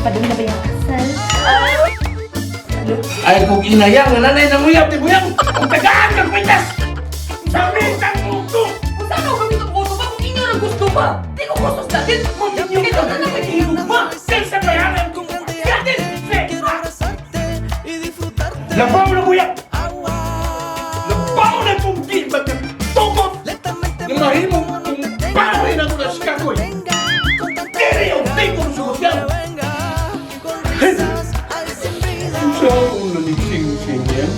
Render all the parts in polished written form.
Padung na ba yung kasal? Ay, kung inayang, nanay ng uyab, di buyang! Kung tagaan kang pintas! Sabi kang muto! Kung saan ako gamitin ko ba? Kung inyo lang gusto ba? Di ko gusto sa atin. Ito na nagiging ba? Sa bayaran kong gatin! Labaw na buyang! Labaw na kong gilbag ng tokot! Yung mahimong kung parin ako na si Kakoy! Kere yung tingkong sugot yan! Saan na ni Sing-Sing yan?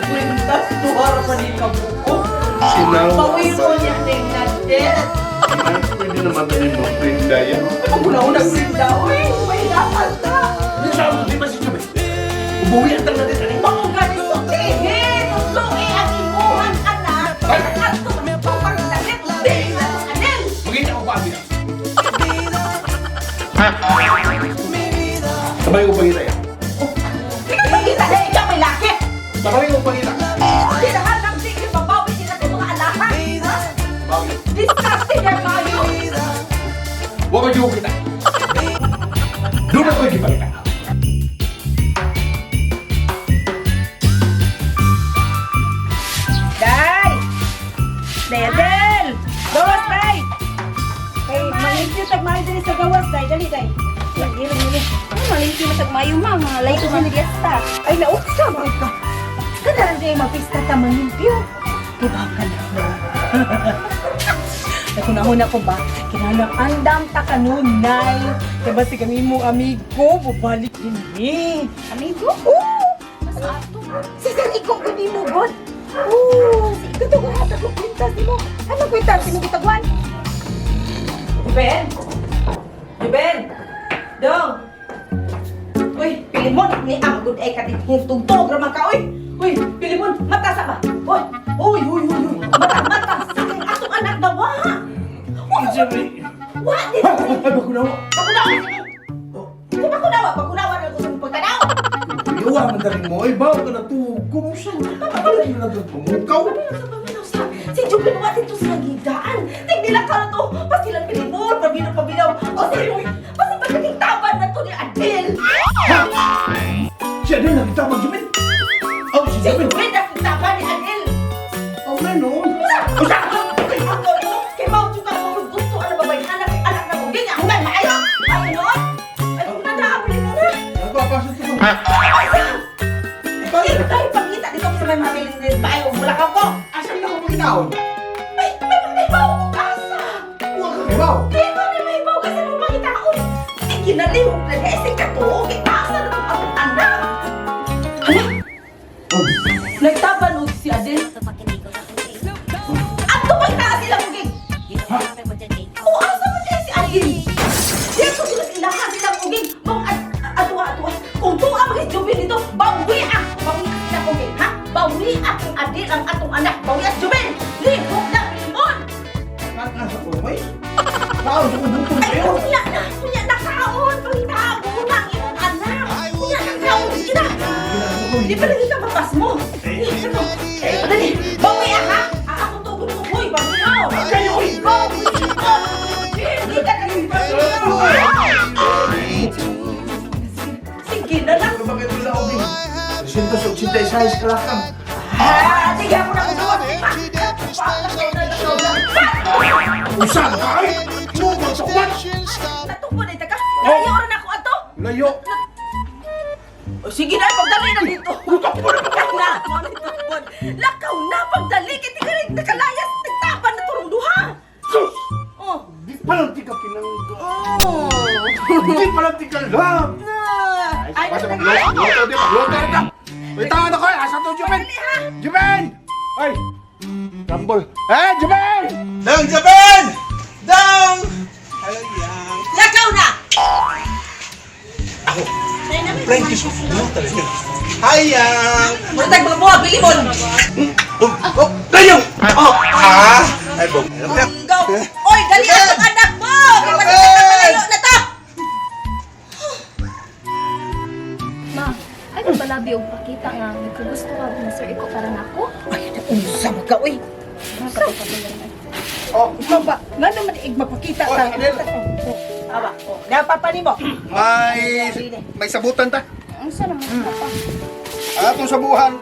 Kwintas, tuhar pa ni Kabuko. Sinaw. Pawiro niya ng natin. Pwede naman na rin mag-prinda yan. Ako na unang sinda. Uy, may dapat na. Saan mo, di ba si Chubay? Ubuwi ang tang natin. Mga ganito, tihin. Tuloy ang imuhan, anak. At tumutupang natin. Dili na sa kanil. Magkita ko pa ang bilang. Sabay ko pangita yan. Pagkita na ikaw may laki. Sabay ko pangita. Di lahat ng sige babawi din natin mga alahan. Bakit? Disgusting yan kayo. Huwag ko yung kita. Doon ako yung kipalita. Day! Del! Gawas, Day! Ay, malimpyo tagmayo din sa gawas, Day. Dali, Day. Dali. Malimpyo na tagmayo, ma. Mga lay ko sa niliyasta. Ay, nauksa, mga ka. Kadaran kayo mapista ka malimpyo. Diba ka na? Nakunahuna ko ba? Kinanang andam ta kanunay. Diba si kami mong amigo, bubalik din eh. Amigo? Oo! Mas ato. Si Sariko ko di mo, God. Oo! Ito ko hatag ko kwintas di mo. Ano kwintas? Sino kitagwan? Juben! Juben! Dong! Uy, pilimon! Ni ang good ay katitong tugtog naman ka, uy! Uy, pilimon! Matasa ba? Uy! Uy! Uy! Uy! Uy! Mata! Saking atong anak na wa! Sabi. Wa! Di Ha? Ay, bakunawa. Bakunawa! Di bakunawa! Bakunawa na ko sa pagkanaw! Iyawa man daling mo. Ay, bawa ka na tugong siya. Ano na nagpumukaw? Si Jupin mo dito sa gidaan. Tignilang ka na to. Pasilang pinibor, pabinaw. O si pagkakintaban na to ni Adel. Ha? Siya din nakita mag-jumit. Oh, si Si Jumit. Jupin na kintaban ni Adel. Oh, ganon. Usa! Kay Mau juga ko gusto ano ba bay anak na mo ganyan. Huwag maayo. Ay noon. Ay kung nanaapin mo na. Nagpapasok ko. Ay pangita dito sa may mabiling din. Bayo mula ka ko. Asan na ako maginaon? May bawo mo kasa. Huwag ka kibaw. Di ba may bawo kasi mo makitaon. Sige na lihok na kasi katuo. Kitasa na itong akong anak. Hala? Oh, Nagtabanog si Adel. Ato pa itaas sila muging. O asa mo siya si Adel? Dito sila ilahan sila muging. Bang atua. Kung tuwa maging Jubin dito, bawi sila muging. Ha? Bawi ang Adel ang atong anak. Bawi at Jubin. Lihok na pilimon. nasa ko, may. Tao, sa kubutong Ay, kayo. kunya nakaon. Pangitago mo lang imong anak. Kunya nakaon. Sige na. Di pa lagi ka mapas mo. Dali, bawi ha? Ako tugon mo, boy, bawi ako. Kayo, uy. Bawi ko. Hindi ka naging bawi ako. Sige na lang. Ano ba kayo nila, Obing? 186 kalakang. Sige ako na kugawa. Usan ka ay! Mubang sa kuwan! Natukbo na ito ka. Layo rin ako ato. Layo! Sige na, pagdali na dito. Utak mo na Lakaw na. Lakaw na, pagdali. Kaya tika rin nakalayas. Tigtapan na turong duha. Sus! Oh. Di pa lang tika kinangga. Oh. Di pa lang tika lang! Ay, Basta magluto, di magluto rin ka! May tawad ako eh! Asa to, Jumen? Jumen! Ay! Rambol! Eh, Jumen! Dong, Japan! Dong! Hello, Yang. Lakaw na! Ako. Thank you so much talaga. Hi, Yang! Matag mga buha, bilimon! Oh, kayo! Oh, ah! Ay, Bong. Go! Oy, dali ang anak mo! Kaya Japan! malayo na to! Ma, ay ko balabi og pakita nga nagkagusto ka na sir iko para nako. Ay, unsa mo ka, uy! Nakapagpapagalan. Oh, Ikaw ba? Nga naman igmapakita Oh, ka. Adel. Oh, Aba, oh, napapa ni mo. May sabutan ta. Ang sarap naman papa. Atong sabuhan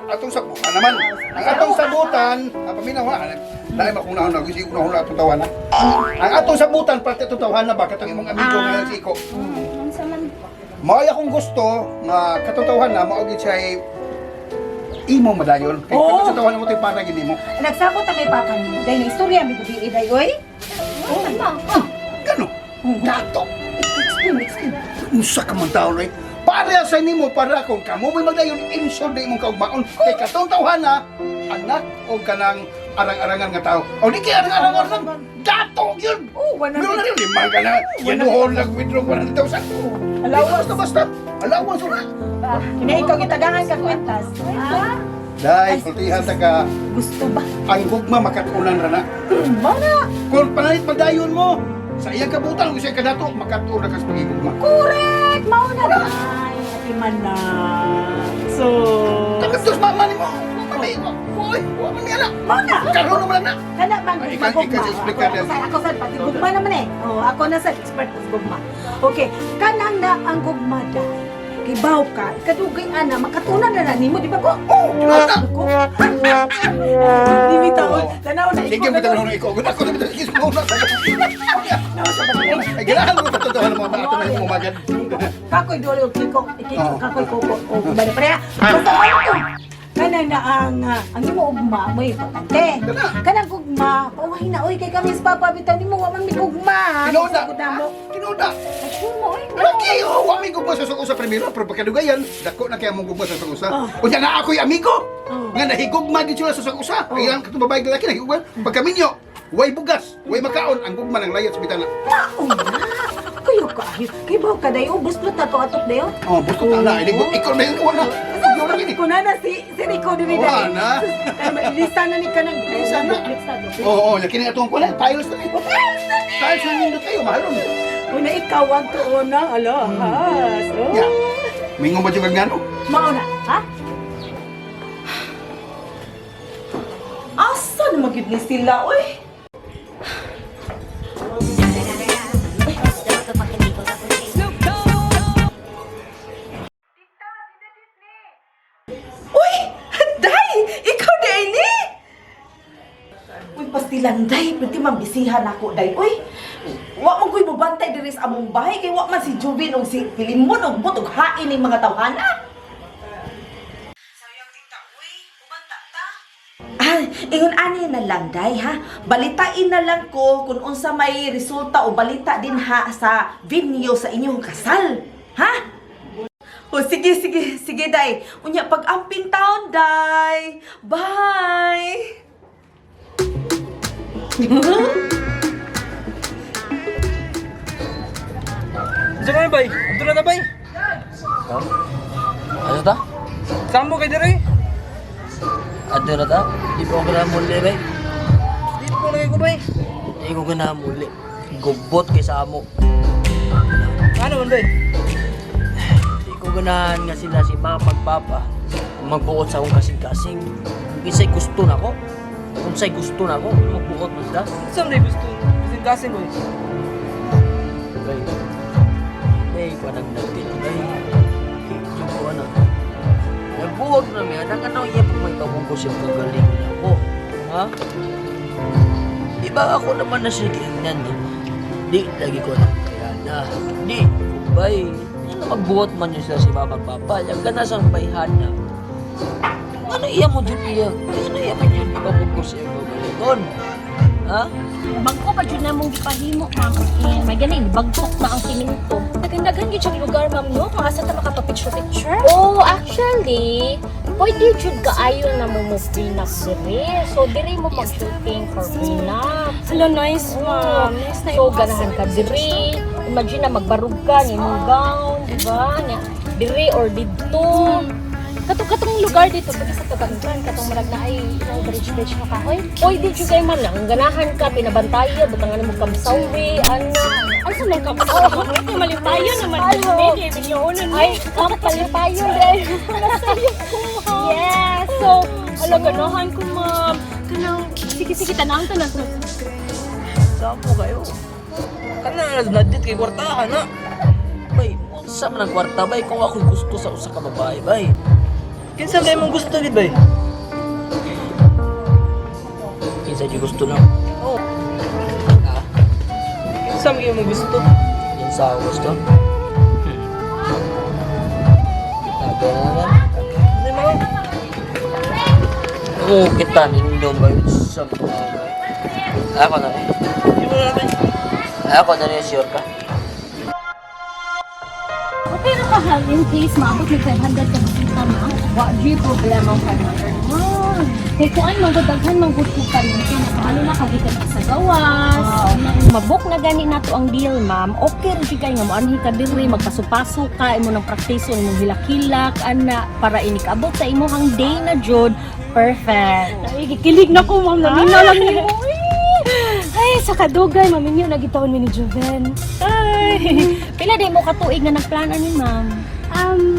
naman. Ang atong sabutan, paminaw ha. Dahil makunahon na, gusto ko na atong tawanan. Ang atong sabutan, parte atong tawanan ba, katong imong amigo nga si Iko. Ang saman. Maay akong gusto nga katong tawanan, maugit siya ay imo madayon. Kaya Oo. katong tawanan mo tayo para gini mo. Nagsabot ang kay papa ni mo. Dahil na istorya, may gabi day, oy. Oh, ma. Gano? Dato. Explain. Unsa ka man taon ay para sa nimo para kung kamo may magdayon insod di imong kaugmaon kay katong tawhana anak o kanang arang-arangan nga tao o di kay arang-arangan lang dato yun Oh, wala meron na na. rin lima ka na yanuhon lang withdraw 100,000 Allowance. basta allowance na Kina ikaw gitagangan ka kwentas. dahil kultihan ta ka Gusto ba? ang gugma makatunan ra na Mana? kung panalit madayon mo sa iyang kabutan kung siya kadato makatunan ka sa pagigugma Correct! Mauna na. Ay, ati man na. So... Tagatos mama ni mo mamay ko oy wala niya na Mauna! karon naman na Kana man, Ay, gugma. ikaw si explica din. Ako sa pati gugma naman eh. Oh, ako na sa expert sa gugma. Okay, kanang na ang gugma dahil. Kibaw ka, ikadugay ana, makatunan na na nimo, di ba ko? oh wala Ko? Di bitaon. Tanaw na Sige mo tanong ikaw. Ako na bitaw sige mo na. Ay ganahan mo totoo na mga bata na yung umagad. Kakoy dole og kiko, Oo. kakoy koko. O bale pareha. Basta ano? Kana na ang imo ugma mo importante. Kanang gugma, pauhay na oy kay kami sa papa bitaw nimo wa man mi gugma. Tinoda. Sagud na mo. Tinoda. Sure mo oy. Lagi oh, wa mi gugma sa suko sa primero pero pagkadugayan, dako na kaya mo gugma sa suko sa. Oh. Unya na ako'y amigo. Oh. Nga nahigugma gid sila sa suko sa. Oh. Ayan katong babae lalaki nahigugma. Pagkaminyo, way bugas, way makaon ang gugma ng layat sa bitana. Mao na. Kayo kayo. Kibaw ka dayo, buslot na to atok dayo. Oh, busto ka na. Inig ikaw na yun. Wala. Yo lang ini. Ko na si Rico diri Wala dai. na. Lista na ni kanang Lista na. Lista na. Oo, yakin atong ko na. Tiles na. Tiles na nindot kayo, mahalon. Una ikaw ang tuuna, alahas. Oh. Ya. Mingo ba yung gano? Mauna, ha? Asa na magyud ni sila, oy? Uy! Day! Ikaw, Day, ni! Uy, pastilan, Day. Pwede mambisihan ako, Day. Uy! Wa man ko'y mabantay diri sa among bahay. Kay wa man si Jubin o si Pilimon o butog hain ng mga tawhana. Sayang tita, uy. Ubanta ta. Ah, ingon ani na lang, Day, ha? Balitain na lang ko kung unsa may resulta o balita din ha sa venue sa inyong kasal. Ha? O sige, Day. Unya pag-amping taon, Day. Bye! Diyan na bay? Ito na bay? Ano ta? Saan mo kay dire? Ano na ta? Di ko na muli, bay. Dito ko lagi ko bay. Di ko na muli. Gubot kay sa amo. Ano man bay? Di ko ganahan nga sila si mama pagpapa. Magbuot sa akong kasing-kasing. Kisay gusto na ko. Kung say gusto na ko, magbuot mo sila. Saan na gusto? Kasing-kasing ko. Bay. Bay, parang nagtito, bay. Yung ko ano. Nagbuwag na may anak. Ano iya pag may pabungkos yung kagaling na ko. Ha? Di ba ako naman na siya kainan eh? Di, lagi ko na kaya na. Di, bay. Ano magbuot man yun sila si mama papa. Yung ganasang bayhana. Ano iya mo dyan iya? Ano iya mo dyan? Di ba bungkos yung kagaling? Ha? Bagko pa dyan na mong gipahimo, ma'am. Eh, may ganin, bagkok na ang siminto. Nagandaghan yun siyang lugar, ma'am, no? Kung asa ta makapapicture-picture. Oh, actually, pwede jud kaayo na mo prenup diri. So, diri mo mag-shooting for prenup. Hello, nice, ma'am. Nice na So, ganahan ka diri. Imagine na magbarug ka, ng imong gown, di ba? Nya, diri or dito. Katong lugar dito, pwede sa Tabangan, katong marag na ay bridge na kahoy. Pwede jud kay man lang, ganahan ka, pinabantayo, butangan mo kamsawi, ano. Ay, sa mga kapatid. Ay, malimpayo naman. Hindi, milyonan mo. Ay, kapalipayo rin. Nasayo ko. Yes, so, Ala, ganahan ko, ma'am. Kanang, sige, tanang. Saan mo kayo? Kana nadit kay kwartahan na. Bay, unsa man ang kwarta bay kung ako gusto sa usa ka babae bay. Kinsa ba imong gusto gid bay? Kinsa di gusto na? Oh. Ah, Kinsa man imong gusto? yun sa ako gusto. Taga naman. Ano mo? Oo, kita nindo bay sa babae. Ako na rin. Di mo na bay. Ako na rin, sure ka. Okay na ka, hal, in case maabot ni 500 ka makita mo, wa di problema ang 500 mo. Kaya kung ay magdadaghan, mangguto ka rin, ano na kagita na sa gawas. Mabok na gani na to ang deal, ma'am. Okay rin siya kayo nga maanhi ka diri, magpasupaso ka, imo ng praktiso, imong hilak-hilak, ana, para inikabot sa imo hang day na jud. Perfect. Ay, kikilig na ko, ma'am. Namina lang niyo. Ay, sa kadugay, maminyo, nagitawon mi ni Joven. Ay, pila day mo katuig na nagplanan ni ma'am?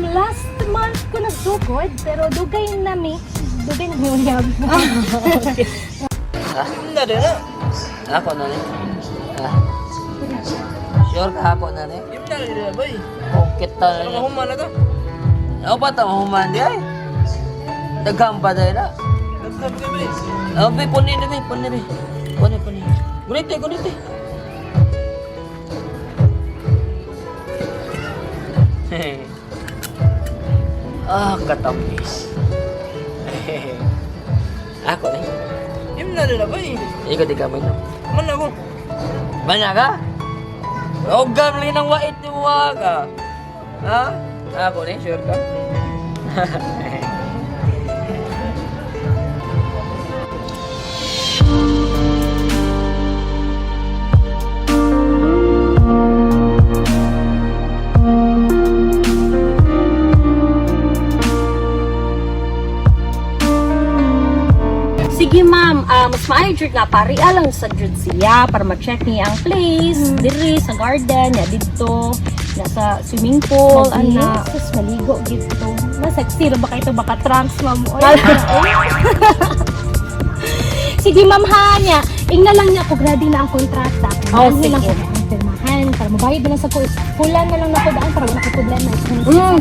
Last month ko nagsugod, pero dugay na mi. Dugay na mi uyab. Na din na. Ako na rin. Ah. Sure ka ako na rin. Di mo na rin bay. Oo, kita na Ano rin. human na to? Ako pa ito, mahuman di ay. Daghang pa dahil na. Dagdag ka bay. Ako ba, punin na rin, punin rin. Punin, punin. Gunit eh, gunit eh. Ah, katamis. Ako na. Di mo na rin bay. Ikaw di ka mo ino. Man ako. Manya ka? Huwag gamli ng wait ni Waga. Ha? Ako na, sure ka? Sige ma'am, mas maayo jud nga pariya lang sa jud siya para ma-check niya ang place, diri sa garden, ya dito, nasa swimming pool, ana. Mas maligo dito. Nasa stilo ba kayo baka trunks ma'am? Sige ma'am ha niya, ingna lang niya kung ready na ang kontrata. Oh, Sige lang sige. ko ang pirmahan para mabayad na lang sa kulan na lang na ko daan para wala ko problema.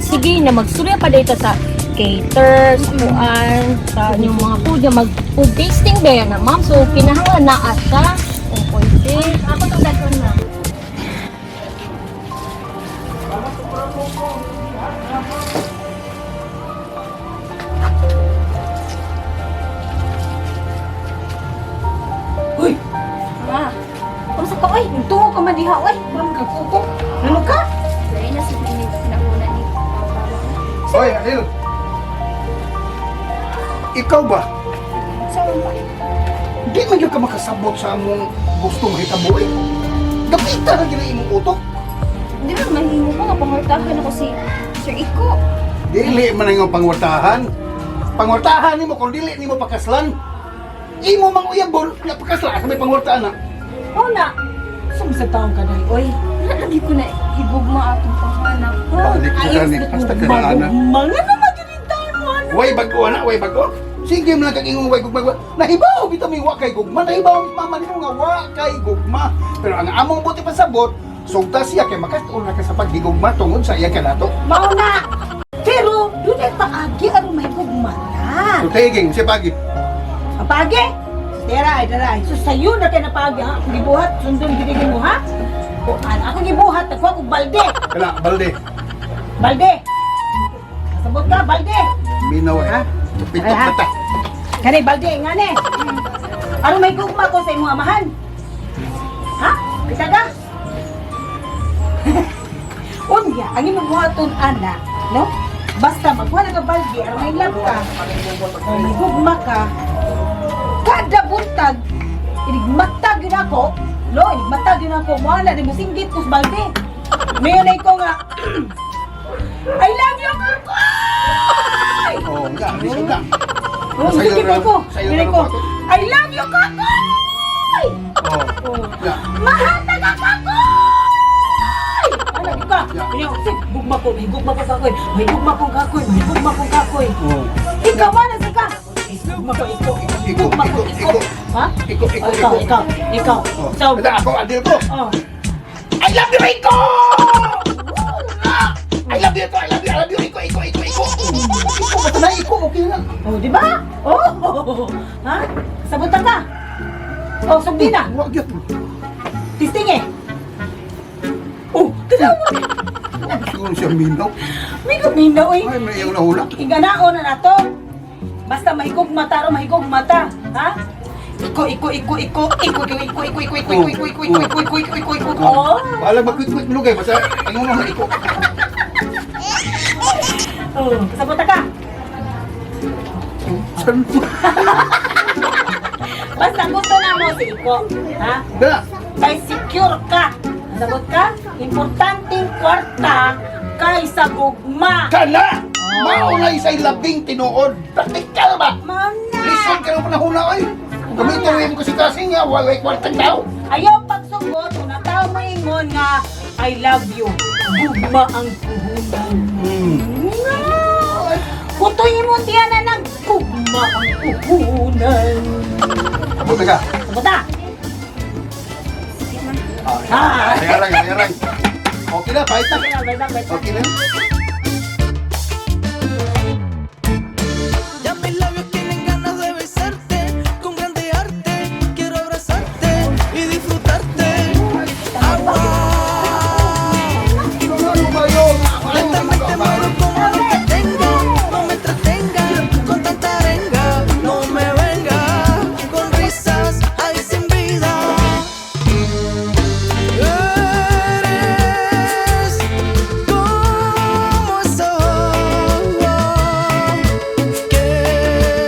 Sige na, magsurya pa dito sa cater, sa kuan, sa inyong mga food, yung mag-food tasting ba yan na ma'am. So, kinahanglan na ata. Kung pwede. Ako tong dadon na. Uy! Ah, kung sa ka, oy, Tungo ka man diha, oy! Parang kakuko. Ano ka? dahil na si pinaguna ni Hoy, Adil. Ikaw ba? Di man yung ka makasabot sa among gusto mahitabo eh. Gapita na gina imong utok. Hindi ba, mahimo ko nga pangwartahan ako si Sir Iko. Dili man ang iyong pangwartahan. Pangwartahan nimo kung dili nimo pakaslan. Imo mang uyabon nga pakaslan sa may pangwartahan na. Oo na, Saan sa taong ka dahil, oy? lagi ko na igugma atong panghanap. Balik ka gani hasta ka na ana. Mga naman ginitan mo, ano? Way bago ana, way bago. Sige man lang kag ingong way gugma. Nahibaw bitaw mi wa kay gugma. Nahibaw mi mama nimo nga wa kay gugma. Pero ang among buti pasabot, sugta siya kay makatuon na ka sa paghigugma tungod sa iya kanato. Mao na! Pero, doon ay paagi, ano may gugmana. So tiging si pagi. Apage? Daray, daray. So sa'yo na kayo napagi, ha? Gibuhat, sundon ginigin mo, ha? O, ako gibuhat, nagkuha kong balde. Kana balde. Balde! Sabot ka, balde! Minaw eh. Ha? Pitok Ay, ha? mata. Kani, balde, nga ne. Ano may gugma ko sa imong amahan? Ha? Kita ka? Unya, ang imong buhaton, ana, no? Basta magwala ka balde, ano may lab ka, may gugma ka, kada buntag, inigmatag yun ako, no, inigmatag yun ako, wala, di mo singgit ko sa balde. Ngayon ay ko nga, I love you, Kakoy! Oh, nga, di nga. Oh, Sa'yo sige na- ko, sa'yo ngayon na ko, lang I love you, Kakoy! Oh. Nga. Mahal na ka, Kakoy! Ano ka? Gugma ko, may gugma ko, Kakoy. May gugma ko, Kakoy. May gugma ko, Kakoy. Oh. Ikaw, wala sa ka. Gugma ko, ikaw. Gugma ko, ikaw. Ha? Iko. Oh, ikaw. Oh. Ikaw. So, Kada ako adil ko. oh. I love you, Rico! I love you, Rico, Iko. Iko, basta na, Iko, okay na. Oh, di ba? Oh, ha? Sabutan ka. Oh, sugdi na. Huwag yun. Tisting eh. Oh, tinaw mo. Siguro siya minaw. May guminaw eh. Ay, may iyong nahula. Iganao na nato. Basta mahigog mata ro mahigog mata, ha? Iko. Oh. Wala mag-quick-quick lugay, basta ingon na Iko. Oh, sabota ka. Basta gusto na mo si Iko, ha? Da, Kay secure ka. Sabot ka? Importanteng kwarta kaysa gugma. kana! Maunay sa labing tinuod. Praktikal ba? Mana. Listen ka ng panahon na, ay. Gamitin mo kasi kasing nga, walay kwartang tao. Ayaw pagsugot, una tao mo ingon nga, I love you. Gugma ang puhunan. No. Kutuin mo tiyan na ng gugma ang puhunan. Abot ka. Sabota. Ah. Ayarang. Okay na, kahit na. Okay na. Okay na.